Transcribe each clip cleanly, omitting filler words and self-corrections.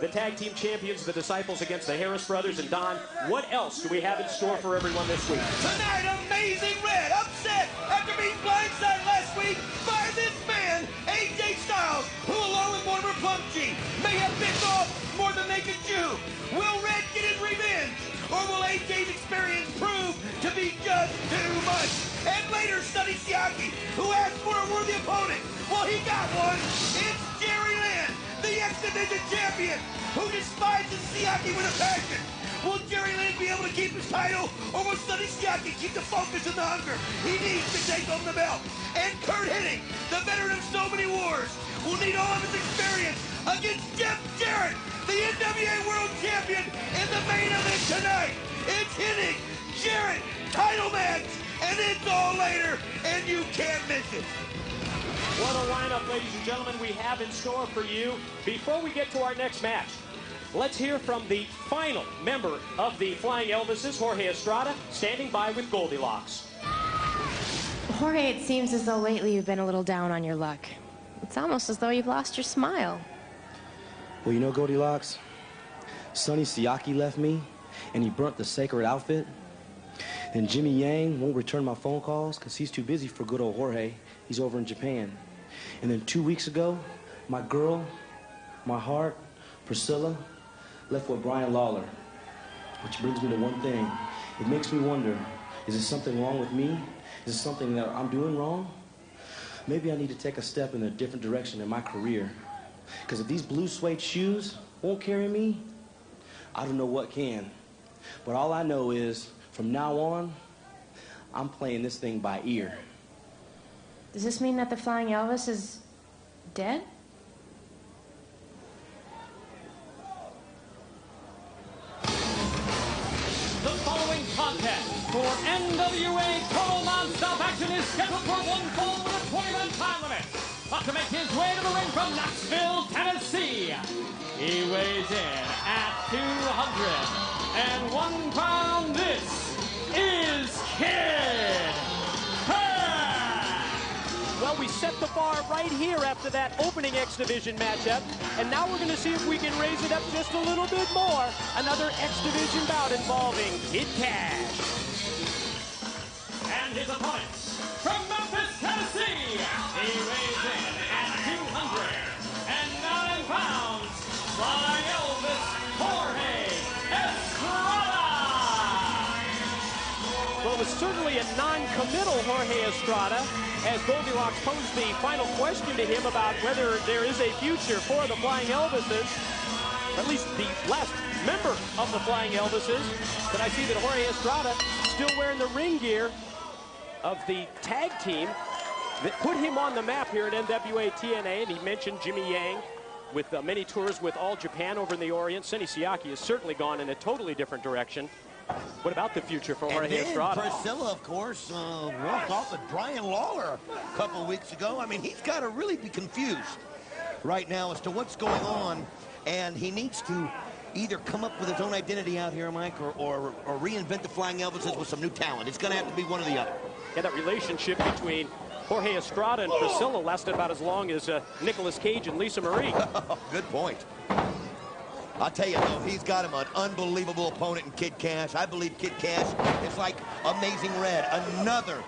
the tag team champions, the Disciples, against the Harris brothers. And Don, what else do we have in store for everyone this week? Tonight, Amazing Red upset after being blindsided last week by this man, AJ Styles, who along with Mortimer Plum G may have bitten off more than they could chew. Will Red get his revenge? Or will AJ's experience prove to be just too much? And later, Sonny Siaki, who asked for a worthy opponent. Well, he got one. It's Jerry Lynn, the X Division champion, who despises Siaki with a passion. Will Jerry Lynn be able to keep his title, or will Sonny Siaki keep the focus and the hunger he needs to take home the belt? And Kurt Hennig, the veteran of so many wars, will need all of his experience against Jeff Jarrett, the NWA World Champion, in the main event tonight. It's Hennig, Jarrett, title match, and it's all later, and you can't miss it. What a lineup, ladies and gentlemen, we have in store for you. Before we get to our next match, let's hear from the final member of the Flying Elvises, Jorge Estrada, standing by with Goldilocks. Jorge, it seems as though lately you've been a little down on your luck. It's almost as though you've lost your smile. Well, you know, Goldilocks, Sonny Siaki left me, and he burnt the sacred outfit. And Jimmy Yang won't return my phone calls because he's too busy for good old Jorge. He's over in Japan. And then 2 weeks ago, my girl, my heart, Priscilla, left with Brian Lawler. Which brings me to one thing. It makes me wonder, is there something wrong with me? Is there something that I'm doing wrong? Maybe I need to take a step in a different direction in my career. Because if these blue suede shoes won't carry me, I don't know what can. But all I know is, from now on, I'm playing this thing by ear. Does this mean that the Flying Elvis is dead? The following contest for NWA Total Non-Stop Action is scheduled for one fall with a 20-minute time limit. About to make his way to the ring from Knoxville, Tennessee. He weighs in at 201 pounds. This is Kid Kash. Well, we set the bar right here after that opening X Division matchup, and now we're going to see if we can raise it up just a little bit more. Another X Division bout involving Kid Kash. And his opponent, from Memphis, Tennessee, he weighs in at 209 pounds, Flying Elvis, Jorge Estrada. Well, it was certainly a non-committal Jorge Estrada, as Goldilocks posed the final question to him about whether there is a future for the Flying Elvises, or at least the last member of the Flying Elvises. But I see that Jorge Estrada still wearing the ring gear of the tag team that put him on the map here at NWA TNA, and he mentioned Jimmy Yang with many tours with All Japan over in the Orient. Sonny Siaki has certainly gone in a totally different direction. What about the future for Jorge Estrada? Priscilla, of course, walked off with Brian Lawler a couple of weeks ago. I mean, he's got to really be confused right now as to what's going on, and he needs to either come up with his own identity out here, Mike, or reinvent the Flying Elvises with some new talent. It's going to have to be one or the other. Yeah, that relationship between Jorge Estrada and Priscilla lasted about as long as Nicolas Cage and Lisa Marie. Good point. I'll tell you, though, he's got him an unbelievable opponent in Kid Kash. I believe Kid Kash is like Amazing Red, another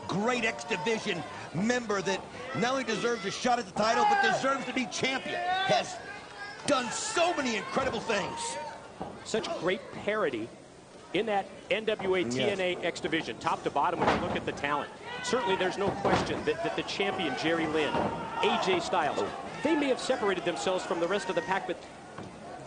great X Division member that not only deserves a shot at the title, but deserves to be champion. Has done so many incredible things. Such great parity in that NWA TNA X Division, top to bottom, when you look at the talent. Certainly there's no question that the champion, Jerry Lynn, AJ Styles, they may have separated themselves from the rest of the pack, but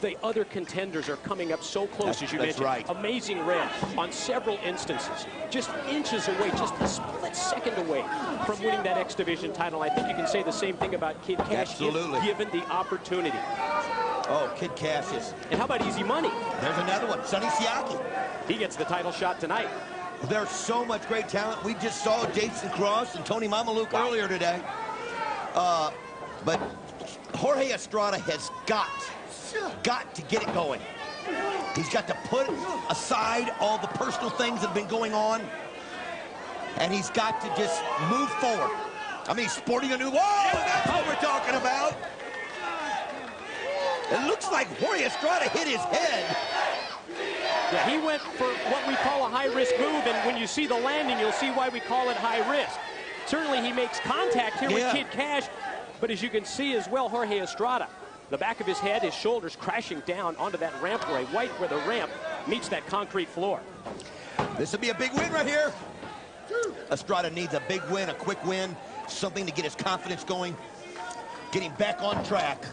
the other contenders are coming up so close, as you mentioned. Right. Amazing Red, on several instances, just inches away, just a split second away from winning that X Division title. I think you can say the same thing about Kid Kash, Absolutely. if given the opportunity. Oh, Kid Kash is. And how about Easy Money? There's another one, Sonny Siaki. He gets the title shot tonight. There's so much great talent. We just saw Jason Cross and Tony Mamaluke earlier today. But Jorge Estrada has got to get it going. He's got to put aside all the personal things that have been going on, and he's got to just move forward. I mean, sporting a new wall, that's what we're talking about. It looks like Jorge Estrada hit his head. Yeah, he went for what we call a high-risk move, and when you see the landing, you'll see why we call it high risk. Certainly, he makes contact here with Kid Kash, but as you can see as well, Jorge Estrada, the back of his head, his shoulders crashing down onto that rampway, right where the ramp meets that concrete floor. This will be a big win right here. Estrada needs a big win, a quick win, something to get his confidence going, getting back on track,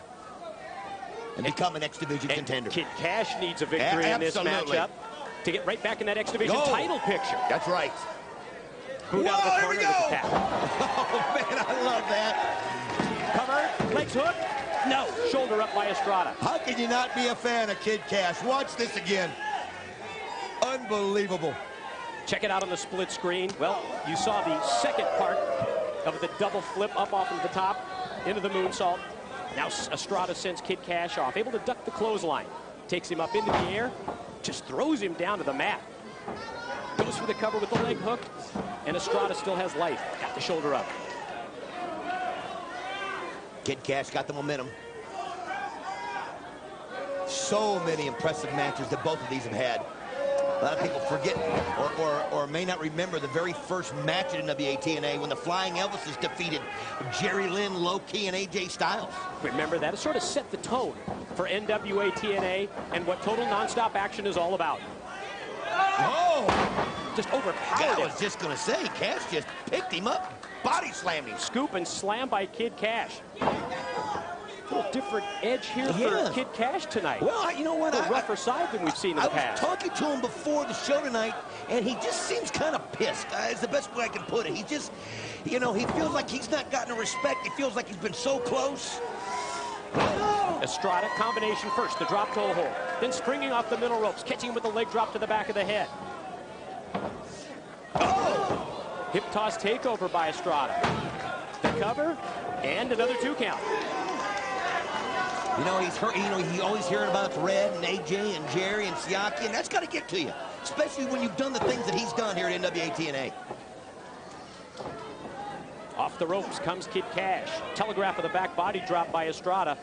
and become an X Division contender. Kid Kash needs a victory in this matchup to get right back in that X Division title picture. That's right. Boot out of the corner with the tap. Oh, man, I love that. Cover, legs hook. No, shoulder up by Estrada. How can you not be a fan of Kid Kash? Watch this again. Unbelievable. Check it out on the split screen. Well, you saw the second part of the double flip up off of the top into the moonsault. Now Estrada sends Kid Kash off, able to duck the clothesline. Takes him up into the air, just throws him down to the mat. Goes for the cover with the leg hook, and Estrada still has life. Got the shoulder up. Kid Kash got the momentum. So many impressive matches that both of these have had. A lot of people forget or may not remember the very first match in NWA TNA when the Flying Elvises defeated Jerry Lynn, Low-Key, and AJ Styles. Remember that? It sort of set the tone for NWA TNA and what total nonstop action is all about. Oh! Just overpowered him. I was just going to say, Kash just picked him up, body slammed him. Scoop and slam by Kid Kash. A little different edge here for Kid Kash tonight. Well, you know what? A rougher side than we've seen in the past. I was talking to him before the show tonight, and he just seems kind of pissed. It's the best way I can put it. He just, you know, he feels like he's not gotten the respect. He feels like he's been so close. Estrada, combination first, the drop toe hold. Then springing off the middle ropes, catching him with the leg drop to the back of the head. Oh! Hip toss takeover by Estrada. The cover, and another 2 count. You know, he's hurt. You know, he always hearing about Red and AJ and Jerry and Siaki, and that's got to get to you, especially when you've done the things that he's done here at NWA TNA. Off the ropes comes Kid Kash. Telegraph of the back body drop by Estrada.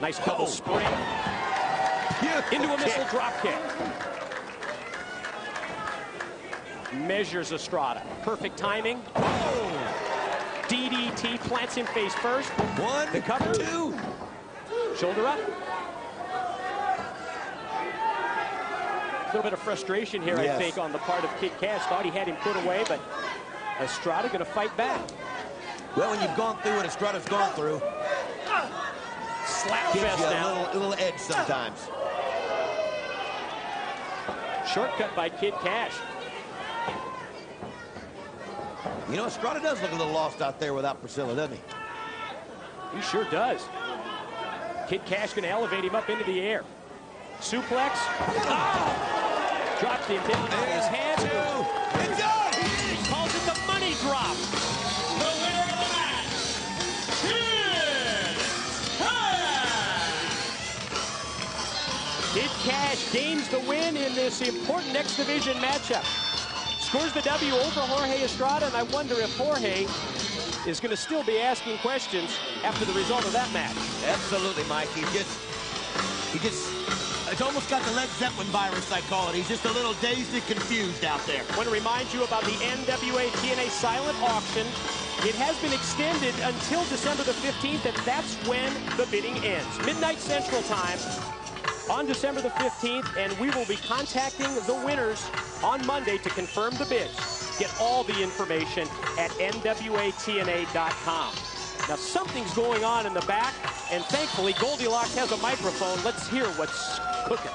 Nice double spring. Into a missile drop kick. Measures Estrada. Perfect timing. DDT plants him face first. One, the cover. 2. Shoulder up. A little bit of frustration here, I think, on the part of Kid Kash. Thought he had him put away, but Estrada going to fight back. Well, when you've gone through what Estrada's gone through, slap gives fest you now. a little edge sometimes. Shortcut by Kid Kash. You know, Estrada does look a little lost out there without Priscilla, doesn't he? He sure does. Kid Kash going to elevate him up into the air. Suplex. Oh! Drops him down on his head. It's done! He calls it the money drop. The winner of the match, Kid Kash gains the win in this important X Division matchup. Scores the W over Jorge Estrada, and I wonder if Jorge is going to still be asking questions after the result of that match. Absolutely, Mike. It's almost got the Led Zeppelin virus, I call it. He's just a little dazed and confused out there. I want to remind you about the NWA TNA silent auction. It has been extended until December the 15th, and that's when the bidding ends. Midnight Central Time on December the 15th, and we will be contacting the winners on Monday to confirm the bids. Get all the information at NWATNA.com. Now, something's going on in the back, and thankfully, Goldilocks has a microphone. Let's hear what's cooking.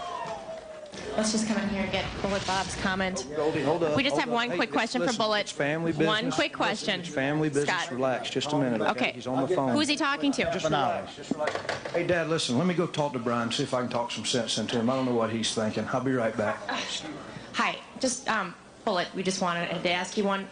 Let's just come in here and get Bullet Bob's comment. Goldie, hold up. We just have one quick question for Bullet. It's family business. One quick question. It's family business. Scott. Relax just a minute. Okay. He's on the phone. Who's he talking to? Just relax. Just relax. Hey, Dad, listen. Let me go talk to Brian, see if I can talk some sense into him. I don't know what he's thinking. I'll be right back. Hi. Just, Bullet, we just wanted to ask you one